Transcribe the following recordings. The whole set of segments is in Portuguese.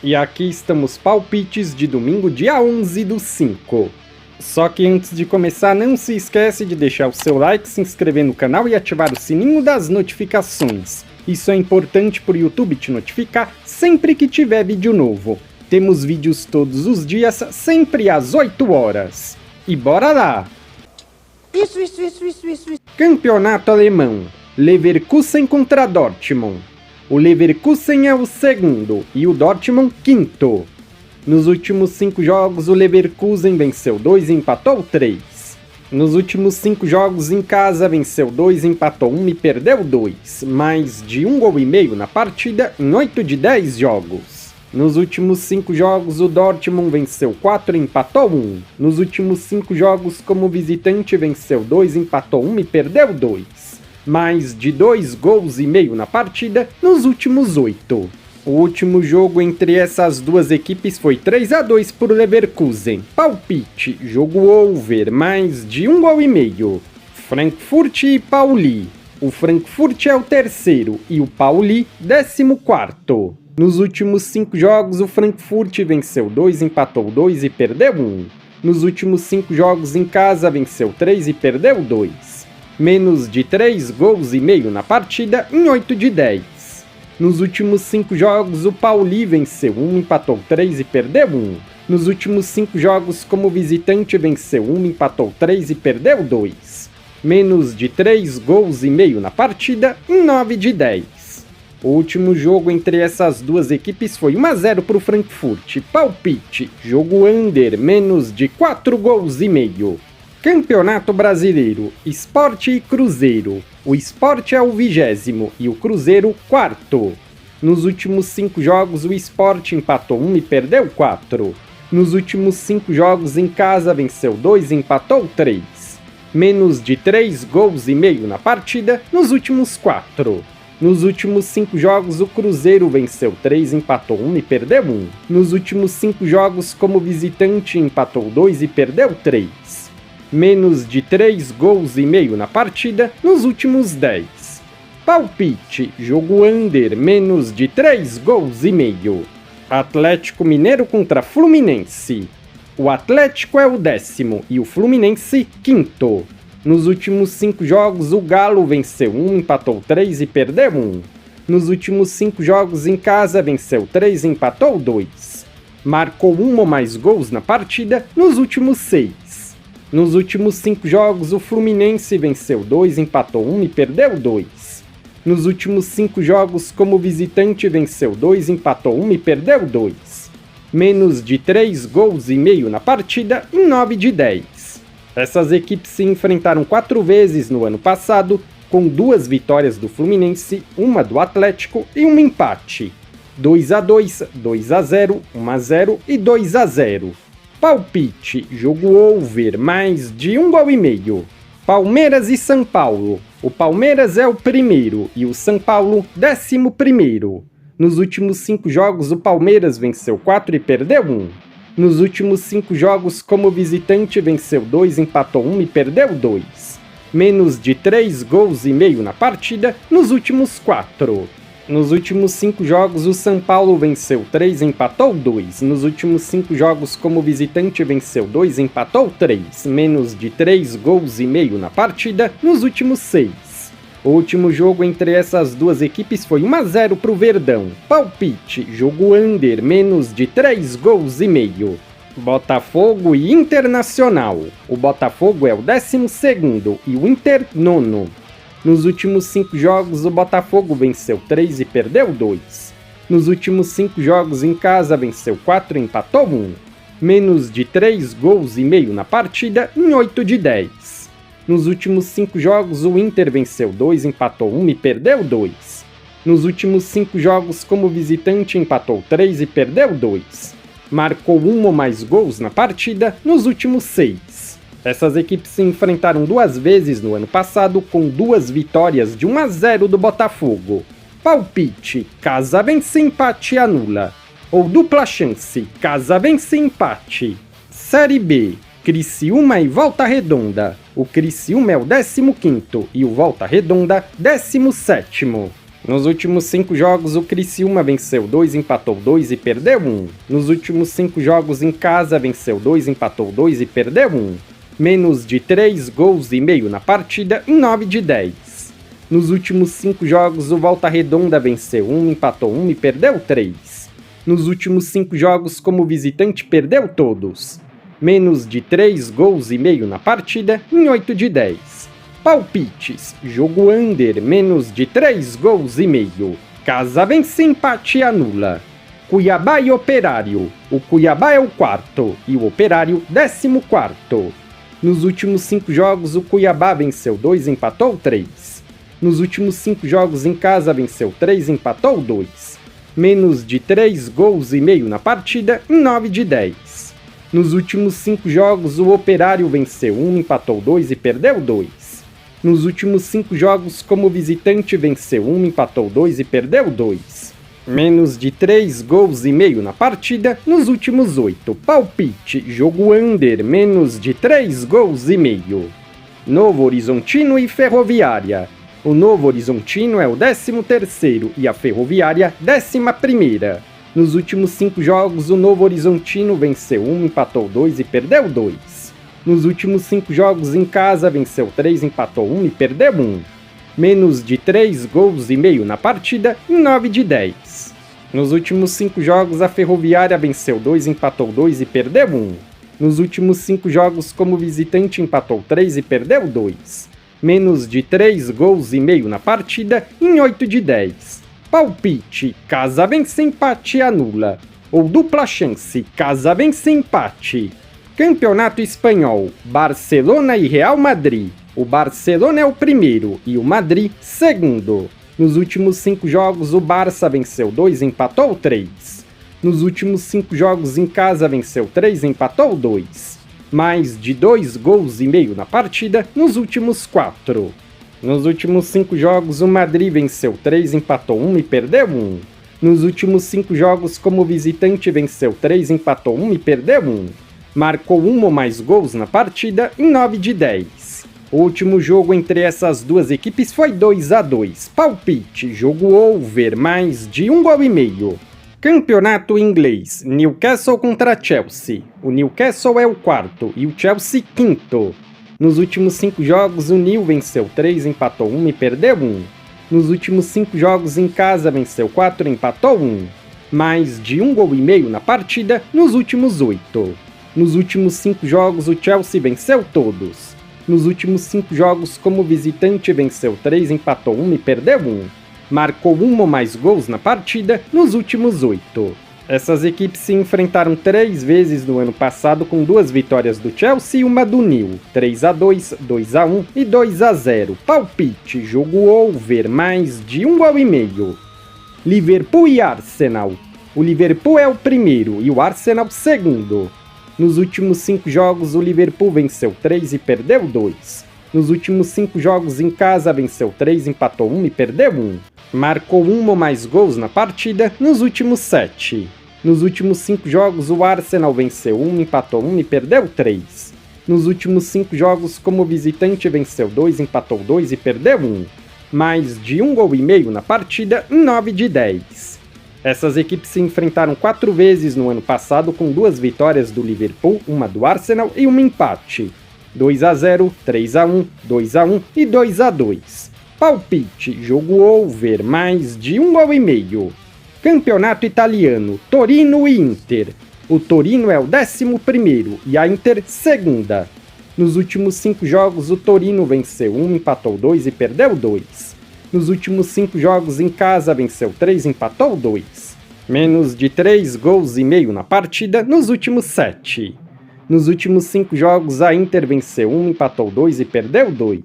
E aqui estamos palpites de domingo, dia 11/5. Só que antes de começar, não se esquece de deixar o seu like, se inscrever no canal e ativar o sininho das notificações. Isso é importante para o YouTube te notificar sempre que tiver vídeo novo. Temos vídeos todos os dias, sempre às 8 horas. E bora lá! Isso. Campeonato alemão. Leverkusen contra Dortmund. O Leverkusen é o segundo e o Dortmund quinto. Nos últimos 5 jogos, o Leverkusen venceu 2 e empatou 3. Nos últimos 5 jogos em casa, venceu 2, empatou 1 e perdeu 2. Mais de 1 gol e meio na partida em 8 de 10 jogos. Nos últimos 5 jogos, o Dortmund venceu 4 e empatou 1. Nos últimos 5 jogos, como visitante, venceu 2, empatou 1 e perdeu 2. Mais de 2 gols e meio na partida nos últimos 8. O último jogo entre essas duas equipes foi 3-2 para o Leverkusen. Palpite, jogo over, mais de 1 gol e meio. Frankfurt e Pauli. O Frankfurt é o terceiro e o Pauli 14º. Nos últimos 5 jogos, o Frankfurt venceu 2, empatou 2 e perdeu 1. Nos últimos 5 jogos em casa, venceu 3 e perdeu 2. Menos de 3 gols e meio na partida em 8 de 10. Nos últimos 5 jogos, o Pauli venceu 1, empatou 3 e perdeu 1. Nos últimos 5 jogos, como visitante, venceu 1, empatou 3 e perdeu 2. Menos de 3 gols e meio na partida em 9 de 10. O último jogo entre essas duas equipes foi 1-0 para o Frankfurt. Palpite, jogo under, menos de 4 gols e meio. Campeonato Brasileiro, Sport e Cruzeiro. O Sport é o 20º e o Cruzeiro 4º. Nos últimos 5 jogos, o Sport empatou 1 e perdeu 4. Nos últimos 5 jogos em casa, venceu 2 e empatou 3. Menos de 3 gols e meio na partida nos últimos 4. Nos últimos 5 jogos, o Cruzeiro venceu 3, empatou 1 e perdeu 1. Nos últimos 5 jogos, como visitante, empatou 2 e perdeu 3. Menos de 3 gols e meio na partida nos últimos 10. Palpite, jogo under, menos de 3 gols e meio. Atlético Mineiro contra Fluminense. O Atlético é o 10º e o Fluminense 5º. Nos últimos 5 jogos, o Galo venceu 1, empatou 3 e perdeu 1. Nos últimos 5 jogos em casa, venceu 3 e empatou 2. Marcou 1 ou mais gols na partida nos últimos 6. Nos últimos 5 jogos, o Fluminense venceu 2, empatou 1 e perdeu 2. Nos últimos 5 jogos, como visitante, venceu 2, empatou 1 e perdeu 2. Menos de 3 gols e meio na partida em 9 de 10. Essas equipes se enfrentaram 4 vezes no ano passado, com 2 vitórias do Fluminense, 1 do Atlético e um empate. 2-2, 2-0, 1-0 e 2-0. Palpite, jogo over, mais de 1 gol e meio. Palmeiras e São Paulo. O Palmeiras é o primeiro e o São Paulo 11º. Nos últimos 5 jogos, o Palmeiras venceu 4 e perdeu 1. Nos últimos 5 jogos, como visitante, venceu 2, empatou 1 e perdeu 2. Menos de 3 gols e meio na partida nos últimos 4. Nos últimos 5 jogos, o São Paulo venceu 3 e empatou 2. Nos últimos 5 jogos, como visitante, venceu 2 e empatou 3. Menos de 3 gols e meio na partida nos últimos 6. O último jogo entre essas duas equipes foi 1-0 para o Verdão. Palpite, jogo under, menos de 3 gols e meio. Botafogo e Internacional. O Botafogo é o 12º e o Inter 9º. Nos últimos 5 jogos, o Botafogo venceu 3 e perdeu 2. Nos últimos 5 jogos em casa, venceu 4 e empatou 1. Menos de 3 gols e meio na partida em 8 de 10. Nos últimos 5 jogos, o Inter venceu 2, empatou 1 e perdeu 2. Nos últimos 5 jogos, como visitante, empatou 3 e perdeu 2. Marcou 1 ou mais gols na partida nos últimos 6. Essas equipes se enfrentaram 2 vezes no ano passado, com 2 vitórias de 1-0 do Botafogo. Palpite, casa vence, empate anula. Ou dupla chance, casa vence, empate. Série B, Criciúma e Volta Redonda. O Criciúma é o 15º e o Volta Redonda 17º. Nos últimos 5 jogos, o Criciúma venceu 2, empatou 2 e perdeu 1. Nos últimos 5 jogos em casa, venceu 2, empatou 2 e perdeu 1. Menos de 3 gols e meio na partida em 9 de 10. Nos últimos 5 jogos, o Volta Redonda venceu 1, empatou 1 e perdeu 3. Nos últimos 5 jogos como visitante, perdeu todos. Menos de 3 gols e meio na partida em 8 de 10. Palpites, jogo under, menos de 3 gols e meio. Casa vence, empate anula. Cuiabá e Operário. O Cuiabá é o quarto e o Operário 14º. Nos últimos 5 jogos, o Cuiabá venceu 2, empatou 3. Nos últimos 5 jogos em casa, venceu 3, empatou 2. Menos de 3 gols e meio na partida em 9 de 10. Nos últimos 5 jogos, o Operário venceu 1, empatou 2 e perdeu 2. Nos últimos 5 jogos como visitante, venceu 1, empatou 2 e perdeu 2. Menos de 3 gols e meio na partida nos últimos 8. Palpite, jogo under, menos de 3 gols e meio. Novo Horizontino e Ferroviária. O Novo Horizontino é o 13º e a Ferroviária 11ª. Nos últimos 5 jogos, o Novo Horizontino venceu 1, empatou 2 e perdeu 2. Nos últimos 5 jogos em casa, venceu 3, empatou 1 e perdeu 1. Menos de 3 gols e meio na partida em 9 de 10. Nos últimos 5 jogos, a Ferroviária venceu 2, empatou 2 e perdeu 1. Nos últimos 5 jogos como visitante, empatou 3 e perdeu 2. Menos de 3 gols e meio na partida em 8 de 10. Palpite, casa vence, empate anula. Ou dupla chance, casa vence, empate. Campeonato Espanhol, Barcelona e Real Madrid. O Barcelona é o primeiro e o Madrid segundo. Nos últimos 5 jogos, o Barça venceu 2 e empatou 3. Nos últimos 5 jogos em casa, venceu 3 e empatou 2. Mais de 2 gols e meio na partida nos últimos 4. Nos últimos 5 jogos, o Madrid venceu 3, empatou 1 e perdeu 1. Nos últimos 5 jogos como visitante, venceu 3, empatou 1 e perdeu 1. Marcou 1 ou mais gols na partida em 9 de 10. O último jogo entre essas duas equipes foi 2-2. Palpite, jogo over, mais de 1 gol e meio. Campeonato inglês, Newcastle contra Chelsea. O Newcastle é o quarto e o Chelsea quinto. Nos últimos 5 jogos, o New venceu 3, empatou 1 e perdeu 1. Nos últimos 5 jogos em casa, venceu 4 e empatou 1. Mais de 1 gol e meio na partida nos últimos 8. Nos últimos 5 jogos, o Chelsea venceu todos. Nos últimos 5 jogos como visitante, venceu 3, empatou 1 e perdeu 1. Marcou 1 ou mais gols na partida nos últimos 8. Essas equipes se enfrentaram 3 vezes no ano passado, com 2 vitórias do Chelsea e uma do New, 3-2, 2-1 e 2-0. Palpite, jogo over, mais de 1 gol e meio. Liverpool e Arsenal. O Liverpool é o primeiro e o Arsenal segundo. Nos últimos 5 jogos, o Liverpool venceu 3 e perdeu 2. Nos últimos 5 jogos em casa, venceu 3, empatou 1 e perdeu 1. Marcou 1 ou mais gols na partida nos últimos 7. Nos últimos 5 jogos, o Arsenal venceu 1, empatou 1 e perdeu 3. Nos últimos 5 jogos como visitante, venceu 2, empatou 2 e perdeu 1. Mais de 1 gol e meio na partida em 9 de 10. Essas equipes se enfrentaram 4 vezes no ano passado, com 2 vitórias do Liverpool, uma do Arsenal e um empate. 2-0, 3-1, 2-1 e 2-2. Palpite, jogo over, mais de 1 gol e meio. Campeonato italiano, Torino e Inter. O Torino é o 11º e a Inter segunda. Nos últimos 5 jogos, o Torino venceu 1, empatou 2 e perdeu 2. Nos últimos 5 jogos em casa, venceu 3 e empatou 2. Menos de 3 gols e meio na partida nos últimos 7. Nos últimos 5 jogos, a Inter venceu 1, empatou 2 e perdeu 2.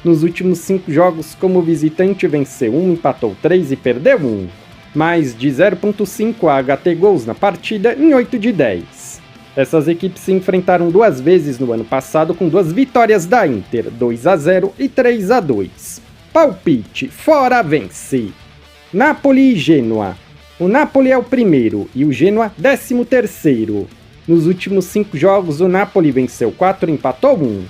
Nos últimos 5 jogos como visitante, venceu 1, empatou 3 e perdeu 1. Mais de 0.5 HT gols na partida em 8 de 10. Essas equipes se enfrentaram 2 vezes no ano passado, com 2 vitórias da Inter, 2-0 e 3-2. Palpite, fora vence. Napoli e Genoa. O Napoli é o primeiro e o Genoa 13º. Nos últimos 5 jogos, o Napoli venceu 4 e empatou 1.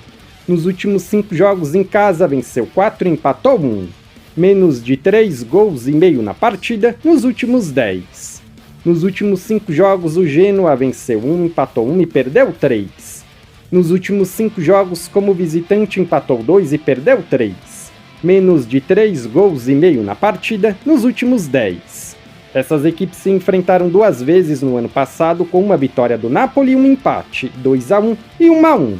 Nos últimos 5 jogos em casa, venceu 4 e empatou 1. menos de 3 gols e meio na partida nos últimos 10. Nos últimos 5 jogos, o Genoa venceu 1, empatou 1 e perdeu 3. Nos últimos 5 jogos, como visitante, empatou 2 e perdeu 3. Menos de 3 gols e meio na partida nos últimos 10. Essas equipes se enfrentaram 2 vezes no ano passado, com uma vitória do Napoli e um empate, 2-1 e 1-1.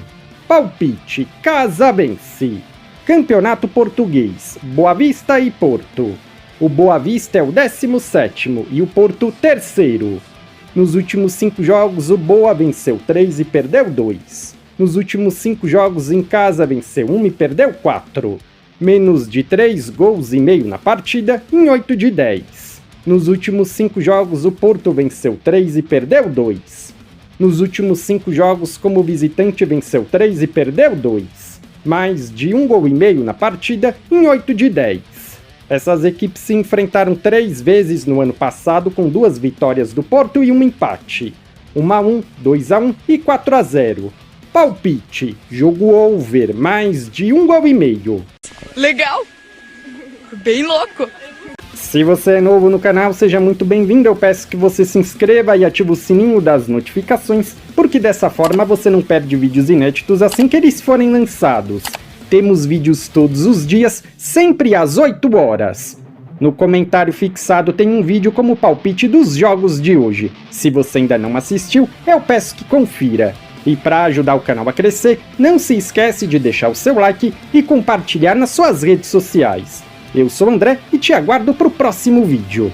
Palpite: Casabense. Campeonato Português: Boa Vista e Porto. O Boa Vista é o 17º e o Porto 3º. Nos últimos 5 jogos, o Boa venceu 3 e perdeu 2. Nos últimos 5 jogos em casa, venceu 1 e perdeu 4. Menos de 3 gols e meio na partida em 8 de 10. Nos últimos 5 jogos, o Porto venceu 3 e perdeu 2. Nos últimos 5 jogos, como visitante, venceu 3 e perdeu 2. Mais de 1 gol e meio na partida em 8 de 10. Essas equipes se enfrentaram 3 vezes no ano passado, com 2 vitórias do Porto e um empate. 1-1, 2-1 e 4-0. Palpite: jogo over, mais de 1 gol e meio. Legal! Bem louco! Se você é novo no canal, seja muito bem-vindo. Eu peço que você se inscreva e ative o sininho das notificações, porque dessa forma você não perde vídeos inéditos assim que eles forem lançados. Temos vídeos todos os dias, sempre às 8 horas. No comentário fixado tem um vídeo como palpite dos jogos de hoje. Se você ainda não assistiu, eu peço que confira. E para ajudar o canal a crescer, não se esquece de deixar o seu like e compartilhar nas suas redes sociais. Eu sou o André e te aguardo para o próximo vídeo.